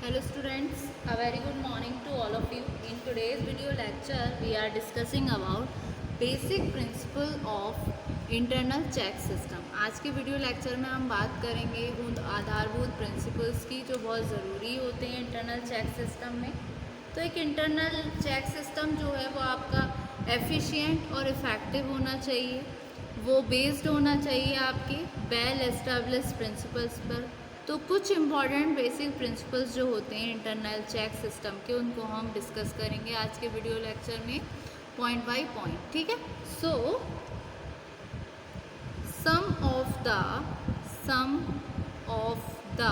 Hello students, a very good morning to all of you. In today's video lecture, we are discussing about basic principle of internal check system. आज के video lecture में हम बात करेंगे उन आधारभूत principles की जो बहुत ज़रूरी होते हैं इंटरनल चेक सिस्टम में। तो एक इंटरनल चेक सिस्टम जो है वो आपका एफिशिएंट और इफ़ेक्टिव होना चाहिए, वो बेस्ड होना चाहिए आपके वेल एस्टेब्लिश्ड प्रिंसिपल्स पर। तो कुछ इम्पॉर्टेंट बेसिक प्रिंसिपल्स जो होते हैं इंटरनल चेक सिस्टम के, उनको हम डिस्कस करेंगे आज के वीडियो लेक्चर में पॉइंट बाय पॉइंट, ठीक है। So some of the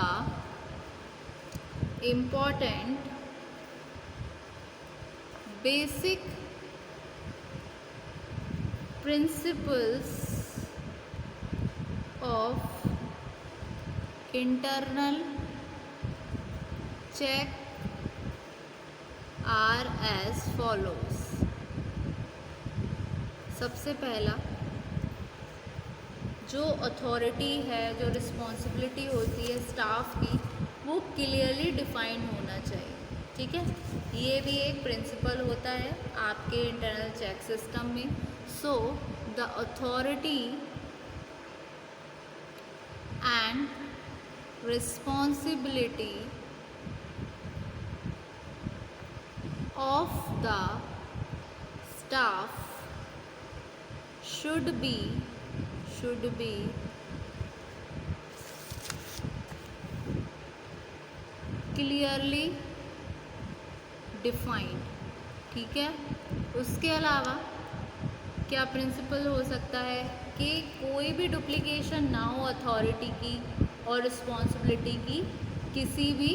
important basic principles of internal check are as follows. सबसे पहला जो अथॉरिटी है, जो रिस्पॉन्सिबिलिटी होती है स्टाफ की, वो क्लियरली डिफाइन होना चाहिए, ठीक है। ये भी एक प्रिंसिपल होता है आपके इंटरनल चेक सिस्टम में। So the authority and responsibility of the staff should be clearly defined, ठीक है। उसके अलावा क्या प्रिंसिपल हो सकता है कि कोई भी डुप्लीकेशन ना हो अथॉरिटी की और रिस्पॉन्सिबिलिटी की किसी भी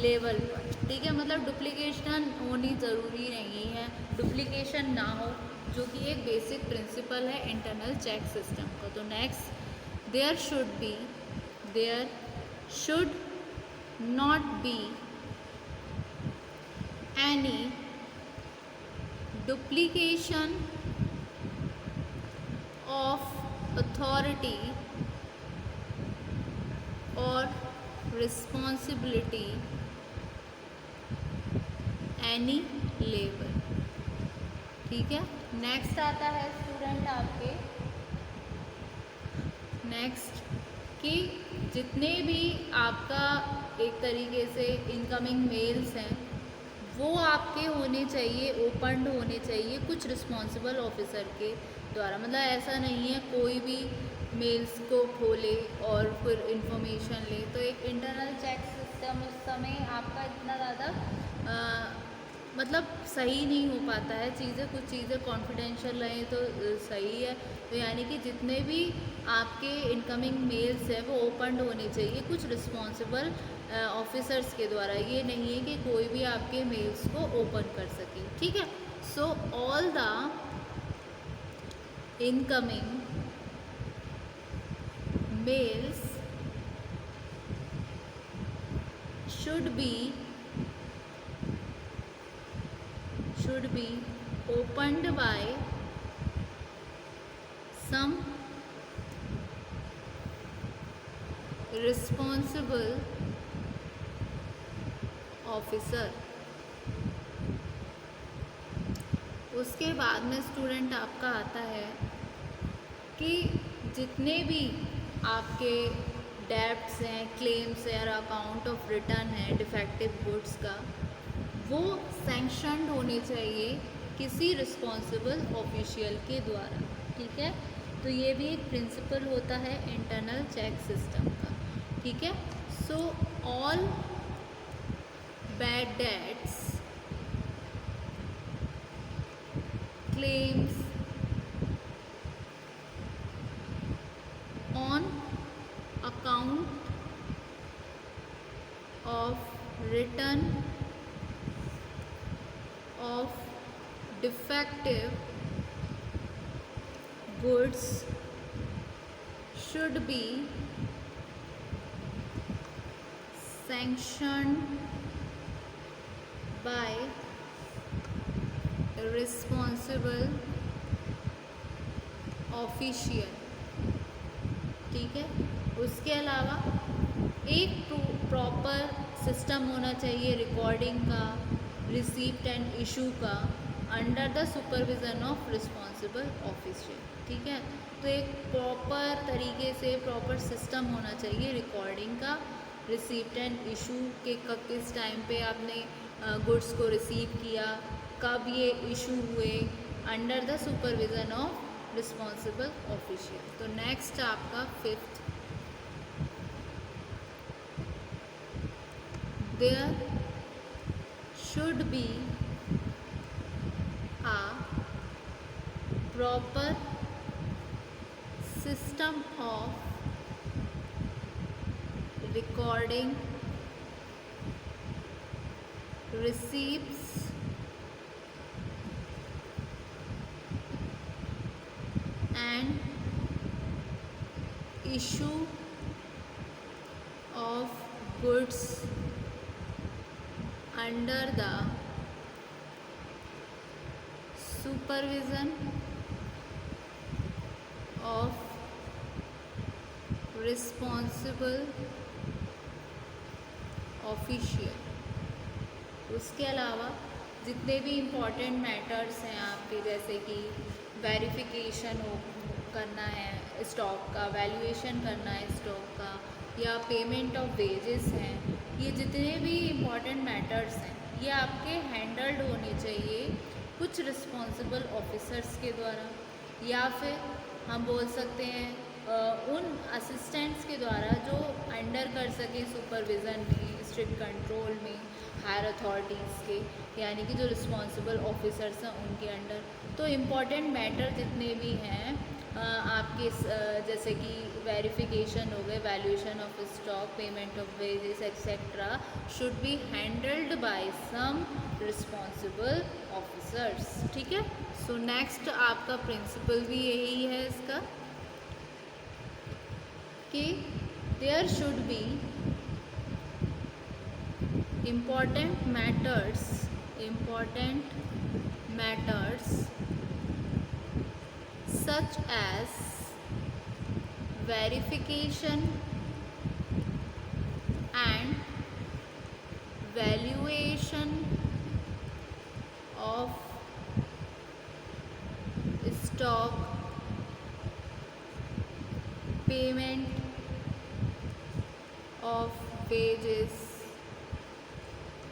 लेवल पर, ठीक है। मतलब डुप्लीकेशन होनी ज़रूरी नहीं है, डुप्लीकेशन ना हो, जो कि एक बेसिक प्रिंसिपल है इंटरनल चेक सिस्टम का। तो next, there should not be any duplication of authority और रिस्पॉन्सिबिलिटी एनी लेवल, ठीक है। नेक्स्ट आता है स्टूडेंट आपके नेक्स्ट कि जितने भी आपका एक तरीके से इनकमिंग मेल्स हैं वो आपके होने चाहिए, ओपन होने चाहिए कुछ रिस्पॉन्सिबल ऑफिसर के द्वारा। मतलब ऐसा नहीं है कोई भी मेल्स को खोले और फिर इंफॉर्मेशन ले। तो एक इंटरनल चेक सिस्टम उस समय आपका इतना ज़्यादा मतलब सही नहीं हो पाता है चीज़ें, कुछ चीज़ें कॉन्फिडेंशियल रहें तो सही है। तो यानी कि जितने भी आपके इनकमिंग मेल्स हैं वो ओपन होने चाहिए कुछ रिस्पॉन्सिबल ऑफिसर्स के द्वारा। ये नहीं है कि कोई भी आपके मेल्स को ओपन कर सके, ठीक है। So all the incoming mails should be opened by some responsible officer। उसके बाद में स्टूडेंट आपका आता है कि जितने भी आपके डेब्ट्स हैं, क्लेम्स हैं और अकाउंट ऑफ रिटर्न है डिफेक्टिव गुड्स का, वो सैंक्शनड होने चाहिए किसी रिस्पॉन्सिबल ऑफिशियल के द्वारा, ठीक है। तो ये भी एक प्रिंसिपल होता है इंटरनल चेक सिस्टम का, ठीक है। So all bad debts, claims on account of return of defective goods should be sanctioned by responsible official, ठीक है। उसके अलावा एक प्रॉपर सिस्टम होना चाहिए रिकॉर्डिंग का, रिसीप्ट एंड इशू का, under the supervision of responsible officer. ठीक है, तो एक प्रॉपर तरीके से प्रॉपर सिस्टम होना चाहिए रिकॉर्डिंग का, रिसीप्ट एंड इशू के कब किस टाइम पे आपने गुड्स को रिसीव किया, कब ये इशू हुए, under the supervision of responsible official. तो नेक्स्ट आपका 5th, there should be a proper system of recording receipts and issue of goods under the supervision of responsible official। उसके अलावा जितने भी इम्पॉर्टेंट मैटर्स हैं आपके, जैसे कि वेरिफिकेशन हो करना है स्टॉक का, वैल्यूएशन करना है स्टॉक का, या पेमेंट ऑफ वेजेस हैं, ये जितने भी इम्पॉर्टेंट मैटर्स हैं ये आपके हैंडल्ड होने चाहिए कुछ रिस्पॉन्सिबल ऑफिसर्स के द्वारा, या फिर हम बोल सकते हैं उन असिस्टेंट्स के द्वारा जो अंडर कर सके सुपरविज़न में, स्ट्रिक्ट कंट्रोल में, हायर अथॉरिटीज़ के, यानी कि जो रिस्पॉन्सिबल ऑफिसर्स हैं उनके अंडर। तो इम्पॉर्टेंट मैटर जितने भी हैं आपके जैसे कि वेरिफिकेशन हो गए, valuation of stock, payment of wages etcetera, should be handled by some responsible officers. ठीक है, सो नेक्स्ट आपका प्रिंसिपल भी यही है इसका कि there should be important matters such as verification and valuation of stock, payment of wages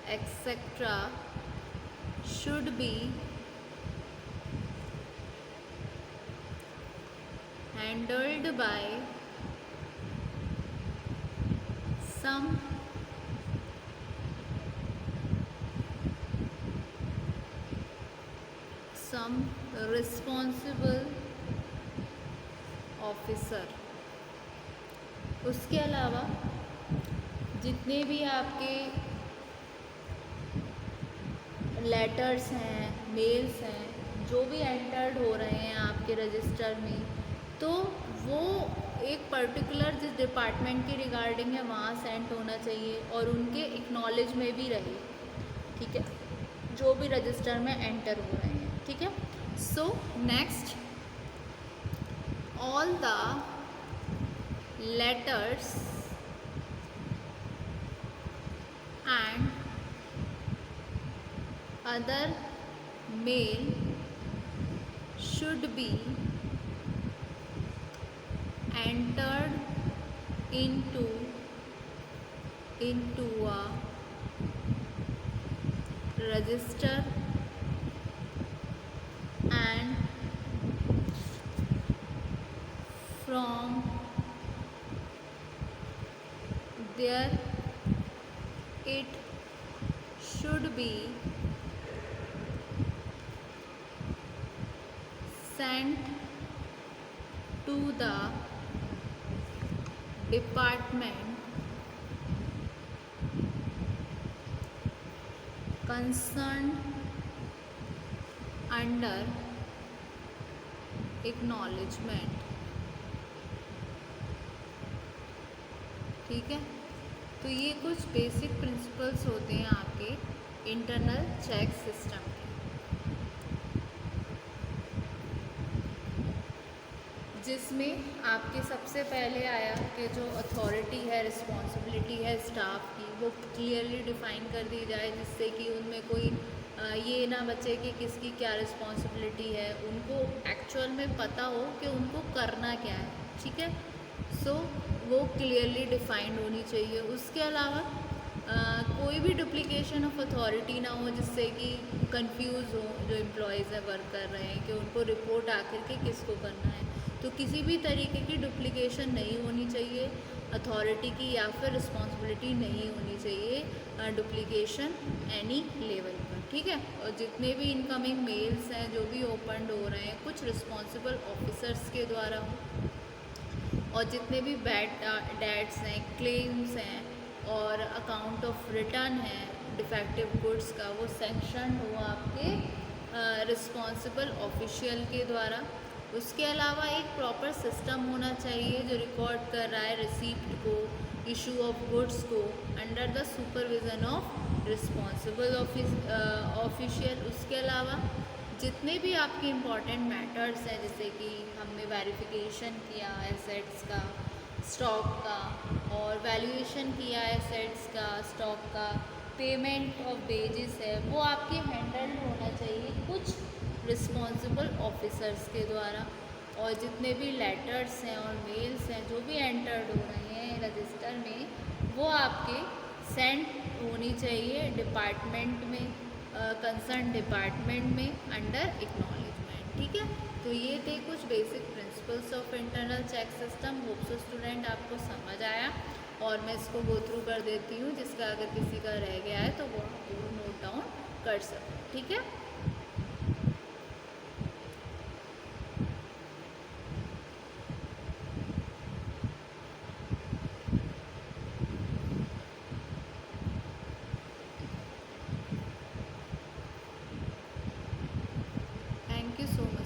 etc. should be handled by some responsible officer। उसके अलावा जितने भी आपके लेटर्स हैं, मेल्स हैं, जो भी एंटर्ड हो रहे हैं आपके रजिस्टर में, तो वो एक पर्टिकुलर जिस डिपार्टमेंट के रिगार्डिंग है वहाँ सेंड होना चाहिए और उनके एक्नॉलेज में भी रहे। ठीक है, जो भी रजिस्टर में एंटर हो रहे हैं। ठीक है, so next, all the letters and other mail should be entered into a register and from there it should be sent to the department concerned under acknowledgement। ठीक है, तो ये कुछ बेसिक प्रिंसिपल्स होते हैं आपके इंटरनल चेक सिस्टम के, जिसमें आपके सबसे पहले आया कि जो अथॉरिटी है, रिस्पॉन्सिबिलिटी है स्टाफ की, वो क्लियरली डिफाइन कर दी जाए, जिससे कि उनमें कोई ये ना बचे कि किसकी क्या रिस्पॉन्सिबिलिटी है, उनको एक्चुअल में पता हो कि उनको करना क्या है, ठीक है। सो वो क्लियरली डिफाइंड होनी चाहिए। उसके अलावा कोई भी डुप्लीकेशन ऑफ अथॉरिटी ना हो, जिससे कि कंफ्यूज हो जो एम्प्लॉयज़ है वर्क कर रहे हैं कि उनको रिपोर्ट आखिर के किसको करना है। तो किसी भी तरीके की डुप्लीकेशन नहीं होनी चाहिए अथॉरिटी की, या फिर रिस्पॉन्सिबिलिटी नहीं होनी चाहिए डुप्लीकेशन एनी लेवल पर, ठीक है। और जितने भी इनकमिंग मेल्स हैं जो भी ओपन हो रहे हैं, कुछ रिस्पॉन्सिबल ऑफिसर्स के द्वारा हो, और जितने भी बैड डेट्स हैं, क्लेम्स हैं और अकाउंट ऑफ रिटर्न है डिफेक्टिव गुड्स का, वो सेंक्शन हो आपके रिस्पॉन्सिबल ऑफिशियल के द्वारा। उसके अलावा एक प्रॉपर सिस्टम होना चाहिए जो रिकॉर्ड कर रहा है रिसीप्ट को, इशू ऑफ गुड्स को under the supervision of responsible official. उसके अलावा जितने भी आपके इम्पॉर्टेंट मैटर्स हैं, जैसे कि हमने वेरिफिकेशन किया एसेट्स का, स्टॉक का, और वैल्यूएशन किया एसेट्स का, स्टॉक का, पेमेंट ऑफ वेजेस है, वो आपके हैंडल्ड होना चाहिए कुछ रिस्पॉन्सिबल ऑफिसर्स के द्वारा। और जितने भी लेटर्स हैं और मेल्स हैं जो भी एंटर्ड हो रहे हैं रजिस्टर में, वो आपके सेंड होनी चाहिए डिपार्टमेंट में, कंसर्न डिपार्टमेंट में अंडर एक्नॉलेजमेंट, ठीक है। तो ये थे कुछ basic principles of internal check system. Hope so student आपको समझ आया, और मैं इसको गो थ्रू कर देती हूँ, जिसका अगर किसी का रह गया है तो वो आप नोट डाउन कर सकते, ठीक है। Thank you so much.